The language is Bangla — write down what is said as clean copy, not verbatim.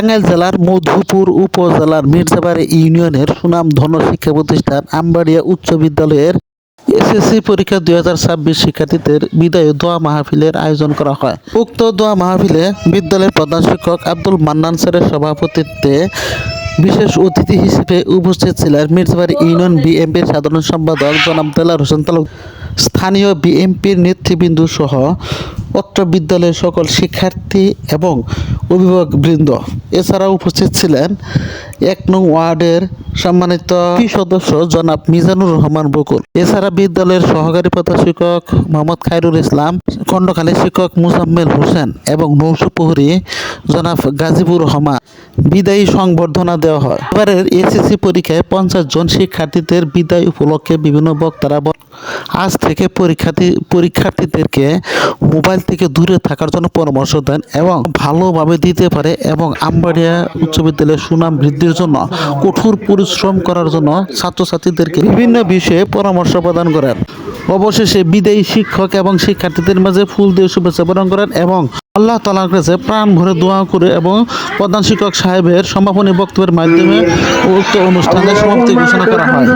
টাঙ্গাইল জেলার মধুপুর উপজেলার মির্জাবাড়ি ইউনিয়নের সুনামধন্য শিক্ষা প্রতিষ্ঠান আমবাড়িয়া উচ্চ বিদ্যালয়ের এসএসসি পরীক্ষা 2026 শিক্ষার্থীদের বিদায়ী দোয়া মাহফিলের আয়োজন করা হয়। উক্ত দোয়া মাহফিলে বিদ্যালয়ের প্রধান শিক্ষক আব্দুল মান্নান স্যারের সভাপতিত্বে বিশেষ অতিথি হিসেবে উপস্থিত ছিলেন মির্জাবাড়ি ইউনিয়ন বিএনপির সাধারণ সম্পাদক জনাব দেলার হোসেন তালুকদার, স্থানীয় বিএনপির নেতৃবৃন্দ সহ অত্র বিদ্যালয়ের সকল শিক্ষার্থী এবং অভিভাবকবৃন্দ। এছাড়াও উপস্থিত ছিলেন 1 নং ওয়ার্ডের সম্মানিত সদস্য জনাব মিজানুর রহমান বকুল। এছাড়া বিদ্যালয়ের সহকারী প্রধান শিক্ষক মোহাম্মদ খায়রুল ইসলাম, খণ্ডকালীন শিক্ষক মুজাম্মেল হোসেন এবং নৌশ প্রহরী জনাব গাজীবুর রহমান বিদায়ী সংবর্ধনা দেওয়া হয়। এবারের এসএসসি পরীক্ষায় 50 জন শিক্ষার্থীদের বিদায় উপলক্ষে বিভিন্ন বক্তারা আজ থেকে পরীক্ষার্থীদেরকে মোবাইল থেকে দূরে থাকার জন্য পরামর্শ দেন এবং ভালোভাবে দিতে পারে এবং আমবাড়িয়া উচ্চ বিদ্যালয়ের সুনাম বৃদ্ধির জন্য কঠোর পরিশ্রম করার জন্য ছাত্রছাত্রীদেরকে বিভিন্ন বিষয়ে পরামর্শ প্রদান করেন। অবশেষে বিদায়ী শিক্ষক এবং শিক্ষার্থীদের মাঝে ফুল দিয়ে শুভেচ্ছা প্রদান করেন এবং আল্লাহ তাআলার কাছে প্রাণ ভরে দোয়া করে এবং প্রধান শিক্ষক সাহেবের সমাপনী বক্তব্যের মাধ্যমে উক্ত অনুষ্ঠানের সমাপ্তি ঘোষণা করা হয়।